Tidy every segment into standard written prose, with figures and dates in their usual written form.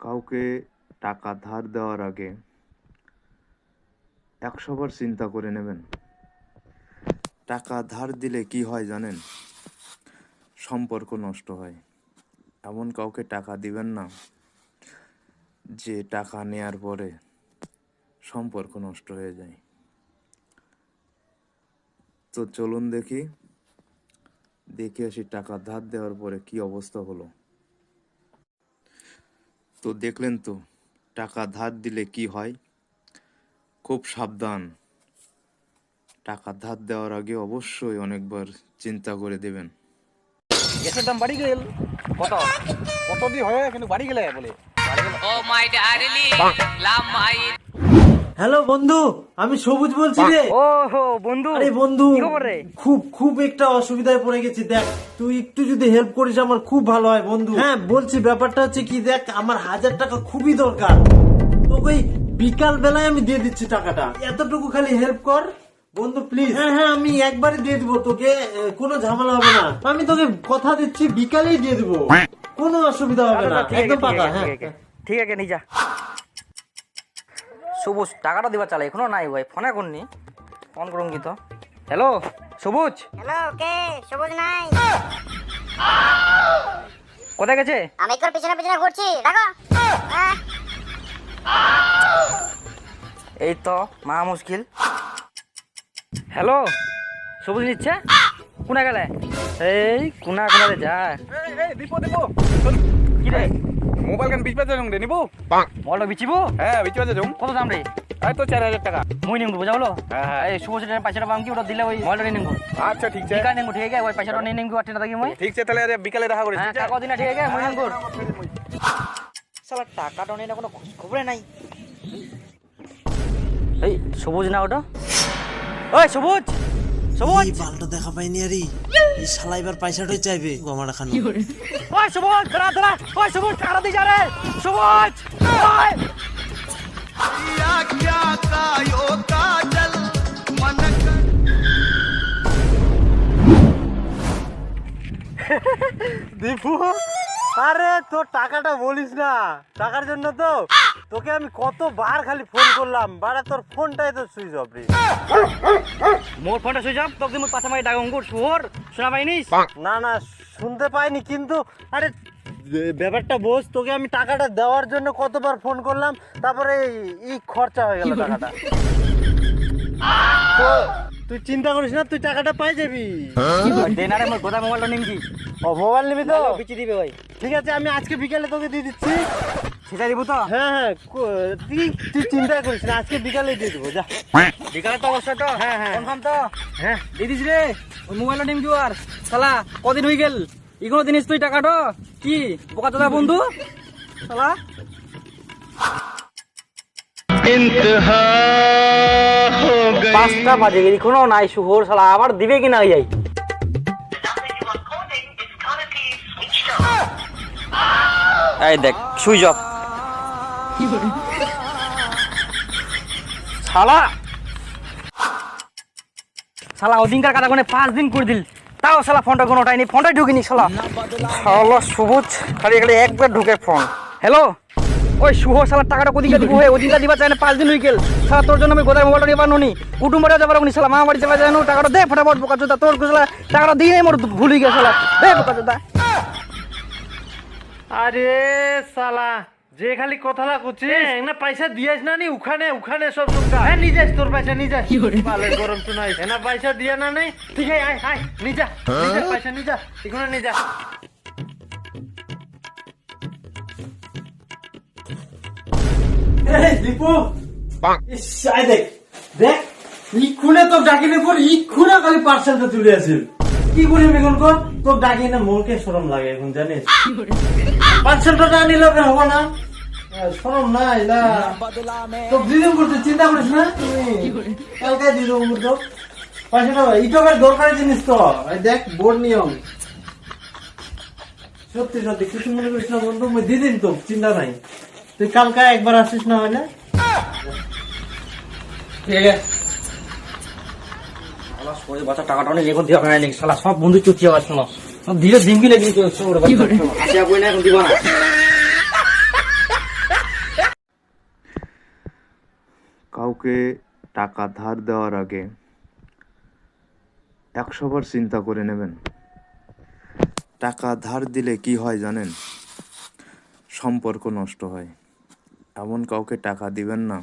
কাউকে টাকা ধার দেওয়ার আগে 100 বার চিন্তা করে নেবেন। টাকা ধার দিলে কি হয় জানেন? সম্পর্ক নষ্ট হয়। এমন কাউকে টাকা দিবেন না যে টাকা নেয়ার পরে সম্পর্ক নষ্ট হয়ে যায়। তো চলুন দেখে আসি টাকা ধার দেওয়ার পরে কি অবস্থা হলো। তো দেখলেন তো টাকা ধার দিলে কি হয়। খুব সাবধান, টাকা ধার দেওয়ার আগে অবশ্যই অনেকবার চিন্তা করে দেবেন। গ্যাসের দাম বাড়ি গেল কত কত দিয়ে হয় কিন্তু বাড়ি গেলে বলে ও my darling love my. Hello বন্ধু, আমি সবুজ বলছি রে। ও হো বন্ধু, আরে বন্ধু, কি খবর রে? খুব একটা অসুবিধায় পড়ে গেছি। দেখ তুই একটু যদি হেল্প করিস আমার খুব ভালো হয় বন্ধু। হ্যাঁ বলছি, ব্যাপারটা হচ্ছে কি, দেখ আমার 1000 টাকা খুবই দরকার। তোকে ওই বিকাল বেলায় আমি দিয়ে দিচ্ছি টাকাটা, এতটুকু খালি হেল্প কর বন্ধু প্লিজ। হ্যাঁ আমি একবারে দিয়ে দিবো তোকে, কোনো ঝামেলা হবে না। আমি তোকে কথা দিচ্ছি বিকালেই দিয়ে দিবো, কোনো অসুবিধা হবে না, একদম পাকা। হ্যাঁ ঠিক আছে নিয়ে যা। সবুজ টাকাটা দিবা চালে এখনো নাই ভাই, ফোনে করনি, ফোন করুন কি তো। হ্যালো সবুজ। হ্যালো, কে? সবুজ নাই। কোথায় গেছে? আমি তোর পিছনে পিছনে ঘুরছি, দেখো। এই তো মা মুশকিল। হ্যালো সবুজ নিচ্ছে কোনা গেলে? এই কোনা কোনারে যা। দীপো কি রে মোবাইল গান 20 বাজে জং রে নিবো মোবাইলটা বিচিবো? হ্যাঁ 20 বাজে জং। কত দাম রে? এই তো 4000 টাকা। মই নিম বুঝা হলো। হ্যাঁ। এই সবুজ পয়সাটা পাম কি ওটা দিলে ওই মোবাইলটা নিম। আচ্ছা ঠিক আছে, বিকাল নিম, ঠিক আছে ওই পয়সাটা নিয়ে নিম, আটটা থাকি মই। ঠিক আছে তাহলে আরে বিকালে দেখা করিস। হ্যাঁ টাকা দিনা, ঠিক আছে মই নিম। শালা টাকাটা নেই না, কোনো খবরে নাই। এই সবুজ না ওটা? ওই সবুজ সবুজ, পাল্টা দেখা পাইনি আরে, এই শালা এবার পয়সাটাই চাইবে আমার খান। ওই সবুজ দাঁড়া দাঁড়া, ওই সবুজ টাকা দি যা রে সবুজ। ওই দীপু, আরে তোর টাকাটা বলিস না, টাকার জন্য তো তোকে আমি কতবার খালি ফোন করলাম, বাড়া তোর ফোনটাই তো সুইচ অফ রে। মোর ফোনটা সুইচ অফ, তোকে মুই পাছা মাই ডাগঙ্গুর শুয়োর শোনা পাইনিস? না শুনতে পাইনি, কিন্তু আরে ব্যাপারটা বোঝ, তোকে আমি টাকাটা দেওয়ার জন্য কতবার ফোন করলাম, তারপরে এই খরচা হয়ে গেল টাকাটা। তো তুই চিন্তা করিস না, তুই টাকাটা পাই যাবি। দেন আরে মোর গোদা মোবাইলটা নিম কি? ও মোবাইল নিবি তো? বিচি দিবে ভাই। ঠিক আছে, আমি আজকে বিকালে তোকে দিয়ে দিচ্ছি। সেটা দিব তো? হ্যাঁ তুই চিন্তা করিস না, আজকে বিকালে দিয়ে দেবো, যা। বিকালে তো অবশ্যই তো? হ্যাঁ কনফার্ম তো? হ্যাঁ দিদিস রে ওই মোবাইলটা নিম কি আর? শালা কদিন হয়ে গেল এগুলো জিনিস তুই টাকাটা কি বোকা দাদা বন্ধু শালা। পাঁচটা বাজে গেলি এখনো নাই শুয়োর, শালা আবার দিবে কিনা যাই। এই দেখ সুইচ অফ। শালা শালা ওদিনকার কথা কোনে 5 দিন করে দিল, তাও শালা ফোনটা কোনো ওঠায়নি, ফোনটাই ঢুকিনি শালা। শালা সবুজ খালি খালি একবার ঢুকে ফোন। হ্যালো ওই শুভ শালা টাকাটা কোদিনকার দিব, হয়ে ওদিনকার দিবা চাই না, 5 দিন হয়ে গেল। শালা তোর জন্য আমি গোদার মোবাইলটা নিয়ে পারনি, কুটুম্বরে যাবার নি, শালা মা বাড়ি যাবা জানো, টাকাটা দে ফটাফট বোকা চোদা। তোর শালা টাকাটা দিয়ে মোর ভুল হয়ে গেছে, শালা দে বোকা চোদা। আরে শালা যে খালি কথাটা করছিস না, পয়সা দিয়েছ না নি, উখানে সব সুবিধা। হ্যাঁ নিয়ে যাস, তোর পয়সা নিয়ে যাস। পালের গরম শোনাই না, পয়সা দিয়া না নেই, ঠিক আছে আয় নিয়ে যা, পয়সা নিয়ে যা, এখানে নিয়ে যা। দীপু দেখ দেখ, ইক্ষুনে তোর ডাকিনের পর ইক্ষুনে খালি পার্সেলটা তুলে আসিল। কি করি এখন কর, তোর ডাকি না মোরকে শরম লাগে এখন জানিস। পার্সেলটা না নিলে হবো না, শরম নাই না। তোর দিদিম করতে চিন্তা করিস না, কালকে দিয়ে দেবো তো পয়সাটা। ইটকের দরকারি জিনিস তো, দেখ বোর্ড নিয়ম। সত্যি কিছু মনে করিস না বন্ধু, আমি দিদিম তো, চিন্তা নাই। তুই কালকে একবার আসিস না হয় না? ঠিক আছে বাচ্চা টাকাটা অনেক রেকর্ড দিয়ে হয় নাকি, শালা সব বন্ধু চুচি আবার শোনো ধীরে দিন কি লেগে দিব না। কাউকে টাকা ধার দেওয়ার আগে 100বার চিন্তা করে নেবেন। টাকা ধার দিলে কি হয় জানেন? সম্পর্ক নষ্ট হয়। এমন কাউকে টাকা দিবেন না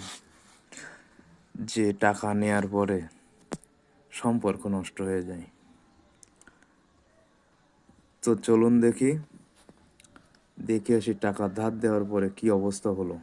যে টাকা নেয়ার পরে সম্পর্ক নষ্ট হয়ে যায়। তো চলুন দেখি আসি টাকা ধার দেওয়ার পরে কি অবস্থা হলো।